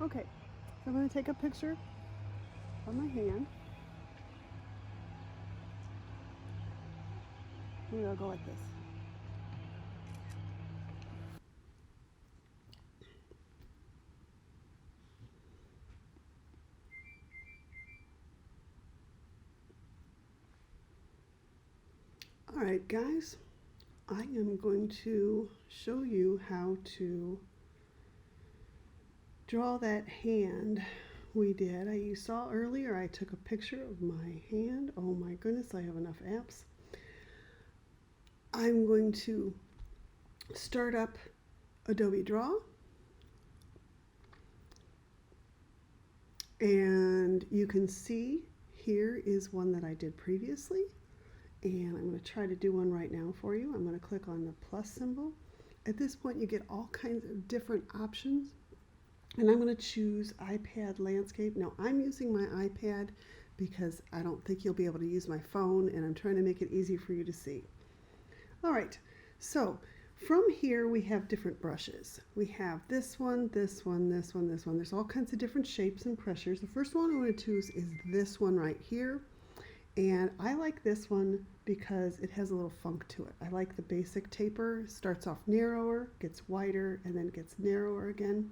Okay, so I'm going to take a picture of my hand. Maybe I'll go like this. All right, guys, I am going to show you how to draw that hand we did. You saw earlier I took a picture of my hand. Oh my goodness, I have enough apps. I'm going to start up Adobe Draw, and you can see here is one that I did previously, and I'm going to try to do one right now for you. I'm going to click on the plus symbol. At this point you get all kinds of different options, and I'm going to choose iPad landscape. Now I'm using my iPad because I don't think you'll be able to use my phone, and I'm trying to make it easy for you to see. All right, so from here we have different brushes. We have this one, this one, this one, this one. There's all kinds of different shapes and pressures. The first one I want to choose is this one right here. And I like this one because it has a little funk to it. I like the basic taper. Starts off narrower, gets wider, and then gets narrower again.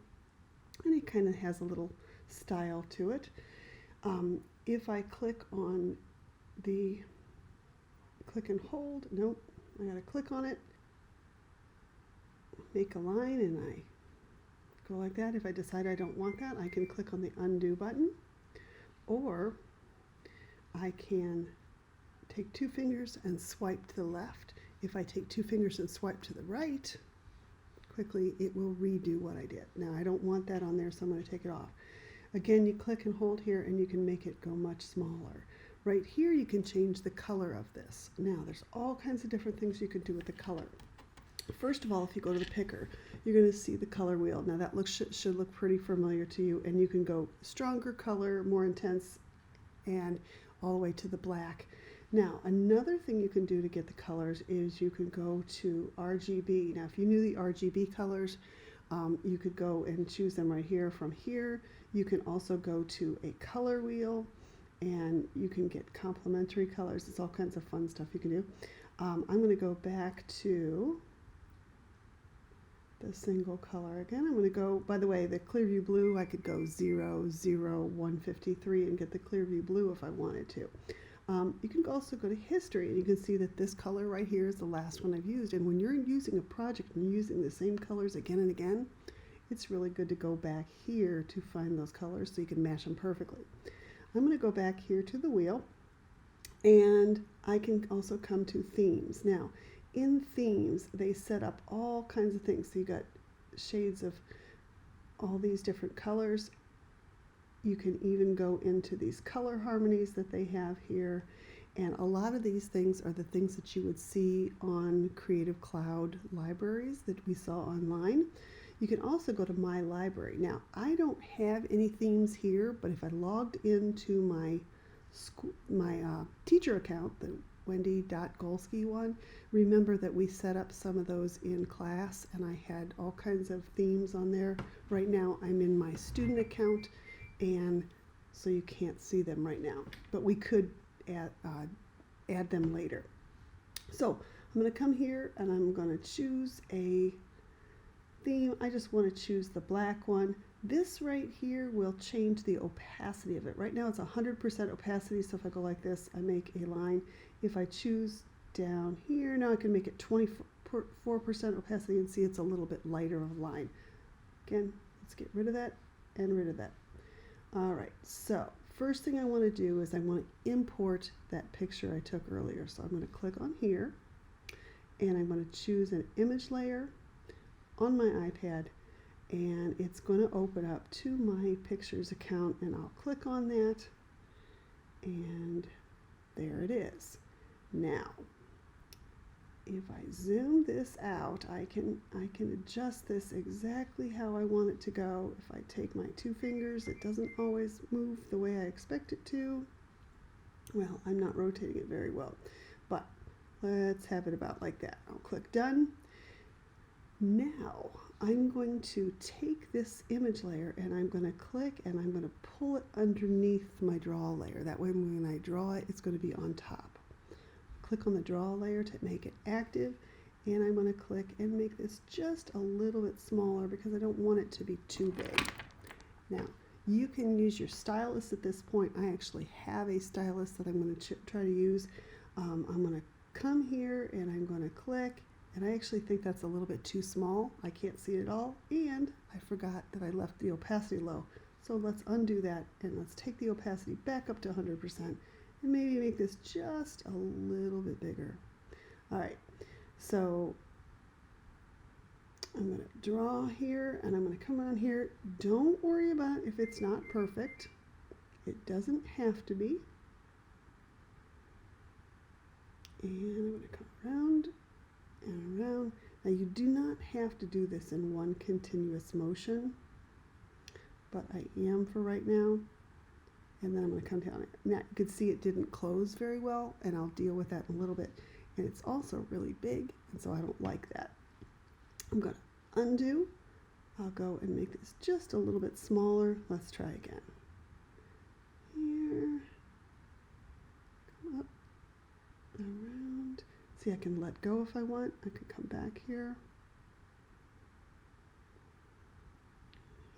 And it kind of has a little style to it. If I click on the click and hold, nope, I gotta click on it, make a line, and I go like that. If I decide I don't want that, I can click on the undo button, or I can take two fingers and swipe to the left. If I take two fingers and swipe to the right, quickly it will redo what I did. Now I don't want that on there, so I'm going to take it off. Again, you click and hold here and you can make it go much smaller. Right here you can change the color of this. Now there's all kinds of different things you can do with the color. First of all, if you go to the picker, you're going to see the color wheel. Now that should look pretty familiar to you, and you can go stronger color, more intense, and all the way to the black. Now another thing you can do to get the colors is you can go to RGB. Now if you knew the RGB colors, you could go and choose them right here. From here you can also go to a color wheel, and you can get complementary colors. It's all kinds of fun stuff you can do. I'm going to go back to the single color again. I'm going to go, by the way, the Clearview blue, I could go 0, 0, 153 and get the Clearview blue if I wanted to. You can also go to history, and you can see that this color right here is the last one I've used. And when you're using a project and you're using the same colors again and again, it's really good to go back here to find those colors so you can match them perfectly. I'm going to go back here to the wheel, and I can also come to themes. Now in themes they set up all kinds of things. So you got shades of all these different colors. You can even go into these color harmonies that they have here, and a lot of these things are the things that you would see on Creative Cloud libraries that we saw online. You can also go to My Library. Now I don't have any themes here, but if I logged into my teacher account, the Wendy.Golsky one, remember that we set up some of those in class, and I had all kinds of themes on there. Right now I'm in my student account, and so you can't see them right now, but we could add them later. So I'm going to come here and I'm going to choose a theme. I just want to choose the black one. This right here will change the opacity of it. Right now it's 100% opacity, so if I go like this, I make a line. If I choose down here, now I can make it 24% opacity, and see it's a little bit lighter of a line. Again, let's get rid of that and rid of that. All right, so first thing I want to do is I want to import that picture I took earlier. So I'm going to click on here, and I'm going to choose an image layer on my iPad, and it's going to open up to my pictures account, and I'll click on that, and there it is. Now if I zoom this out, I can adjust this exactly how I want it to go. If I take my two fingers, it doesn't always move the way I expect it to. Well, I'm not rotating it very well, but let's have it about like that. I'll click done. Now I'm going to take this image layer and I'm going to click and I'm going to pull it underneath my draw layer. That way when I draw it, it's going to be on top. Click on the draw layer to make it active, and I'm going to click and make this just a little bit smaller because I don't want it to be too big. Now you can use your stylus at this point. I actually have a stylus that I'm going to try to use. I'm going to come here and I'm going to click, and I actually think that's a little bit too small. I can't see it at all, and I forgot that I left the opacity low. So let's undo that and let's take the opacity back up to 100% and maybe make this just a little bit bigger. All right, so I'm going to draw here and I'm going to come around here. Don't worry about if it's not perfect. It doesn't have to be. And I'm going to come around and around. Now you do not have to do this in one continuous motion, but I am for right now. And then I'm going to come down. Now you can see it didn't close very well, and I'll deal with that in a little bit. And it's also really big, and so I don't like that. I'm going to undo. I'll go and make this just a little bit smaller. Let's try again. Here, come up, around. See, I can let go if I want. I could come back here.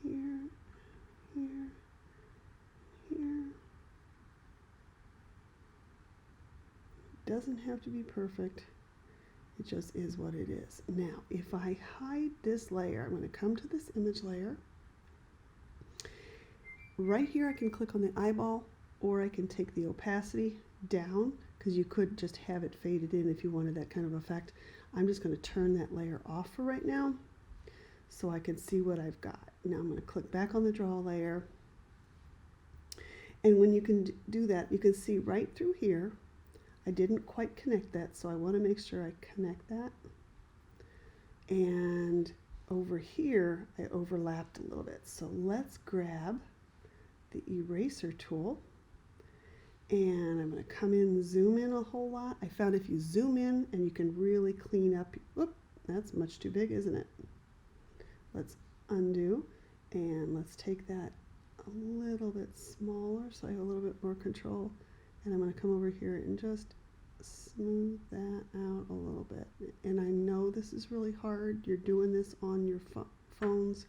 Here, here, here. It doesn't have to be perfect. It just is what it is. Now, if I hide this layer, I'm going to come to this image layer. Right here, I can click on the eyeball, or I can take the opacity down, because you could just have it faded in if you wanted that kind of effect. I'm just going to turn that layer off for right now so I can see what I've got. Now I'm going to click back on the draw layer. And when you can do that, you can see right through here, I didn't quite connect that, so I want to make sure I connect that. And over here, I overlapped a little bit. So let's grab the eraser tool. And I'm going to come in and zoom in a whole lot. I found if you zoom in and you can really clean up, whoop, that's much too big, isn't it? Let's undo, and let's take that a little bit smaller so I have a little bit more control. And I'm going to come over here and just smooth that out a little bit. And I know this is really hard. You're doing this on your phones.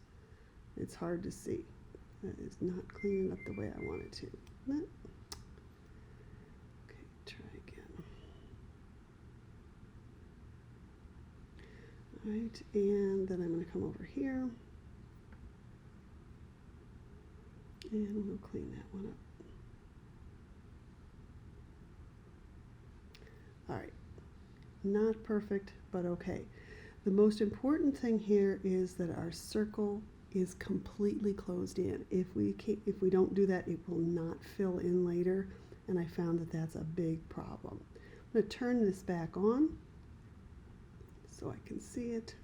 It's hard to see. That is not cleaning up the way I want it to. Okay, try again. All right, and then I'm going to come over here. And we'll clean that one up. All right, not perfect, but okay. The most important thing here is that our circle is completely closed in. If we don't do that, it will not fill in later, and I found that that's a big problem. I'm going to turn this back on so I can see it,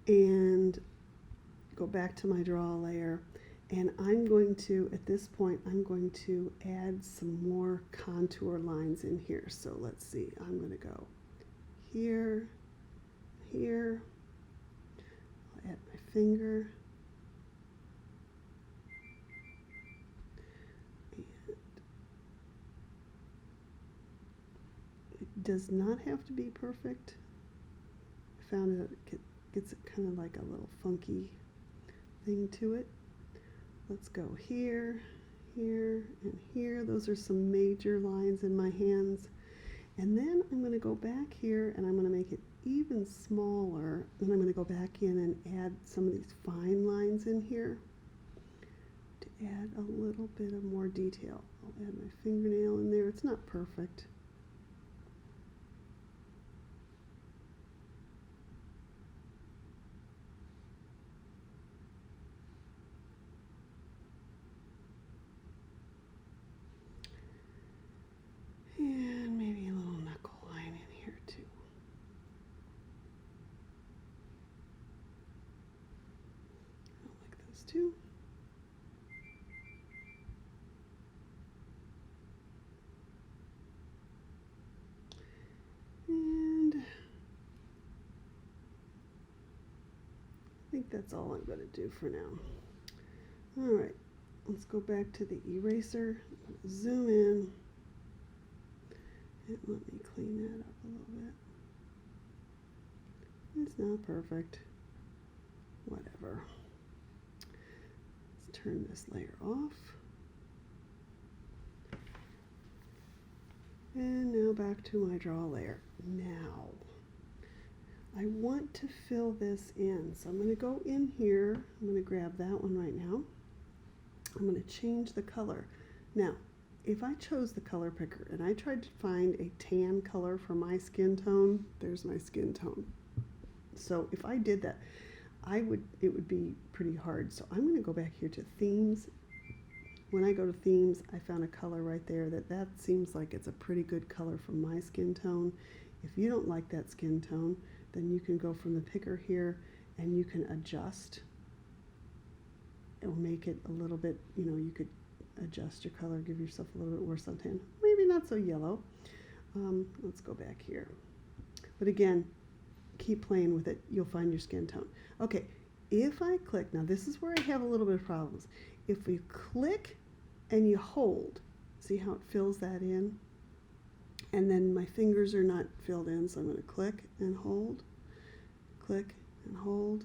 and go back to my draw layer. And I'm going to, at this point, I'm going to add some more contour lines in here. So let's see, I'm going to go here, here, I'll add my finger, and it does not have to be perfect. I found that it gets it kind of like a little funky thing to it. Let's go here, here, and here. Those are some major lines in my hands. And then I'm going to go back here and I'm going to make it even smaller. And I'm going to go back in and add some of these fine lines in here to add a little bit of more detail. I'll add my fingernail in there. It's not perfect. And maybe a little knuckle line in here too. I like those two. that's all I'm going to do for now. All right, let's go back to the eraser, zoom in, and let me clean that up a little bit. It's not perfect. Whatever. Let's turn this layer off. And now back to my draw layer. Now, I want to fill this in. So I'm going to go in here. I'm going to grab that one right now. I'm going to change the color. Now, if I chose the color picker and I tried to find a tan color for my skin tone, there's my skin tone. So if I did that, it would be pretty hard. So I'm going to go back here to themes. When I go to themes, I found a color right there that seems like it's a pretty good color for my skin tone. If you don't like that skin tone, then you can go from the picker here and you can adjust. It will make it a little bit, you could adjust your color, give yourself a little bit worse on tan. Maybe not so yellow. Let's go back here. But again, keep playing with it. You'll find your skin tone. Okay, if I click, now this is where I have a little bit of problems. If we click and you hold, see how it fills that in? And then my fingers are not filled in, so I'm going to click and hold, click and hold,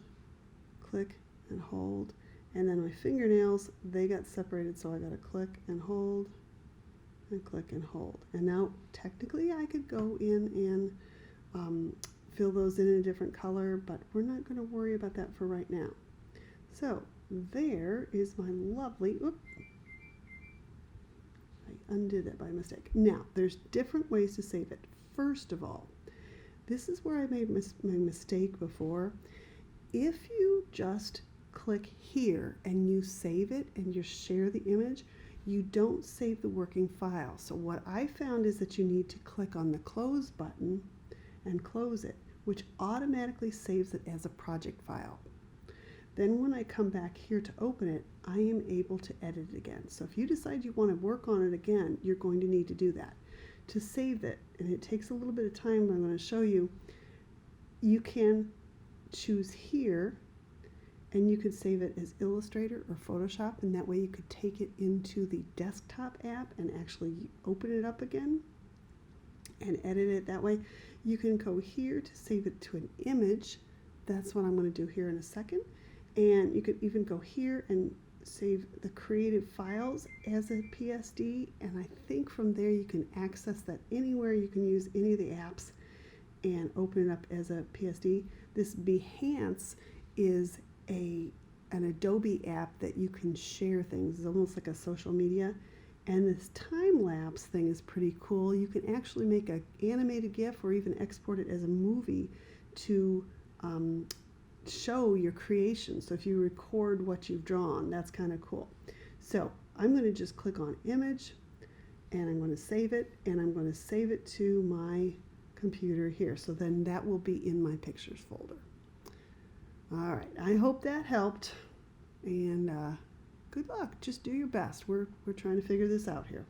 click and hold. And then my fingernails, they got separated, so I got to click and hold and click and hold. And now technically I could go in and fill those in a different color, but we're not going to worry about that for right now. So there is my lovely, I undid it by mistake. Now, there's different ways to save it. First of all, this is where I made my mistake before. If you just click here and you save it and you share the image, you don't save the working file. So what I found is that you need to click on the close button and close it, which automatically saves it as a project file. Then when I come back here to open it, I am able to edit it again. So if you decide you want to work on it again, you're going to need to do that. To save it, and it takes a little bit of time, but I'm going to show you, you can choose here and you could save it as Illustrator or Photoshop, and that way you could take it into the desktop app and actually open it up again and edit it that way. You can go here to save it to an image. That's what I'm going to do here in a second. And you could even go here and save the creative files as a PSD, and I think from there you can access that anywhere. You can use any of the apps and open it up as a PSD. This Behance is an Adobe app that you can share things. It's almost like a social media. And this time-lapse thing is pretty cool. You can actually make an animated GIF or even export it as a movie to show your creation. So if you record what you've drawn, that's kind of cool. So I'm going to just click on image and I'm going to save it, and I'm going to save it to my computer here. So then that will be in my pictures folder. All right, I hope that helped, and good luck. Just do your best. We're trying to figure this out here.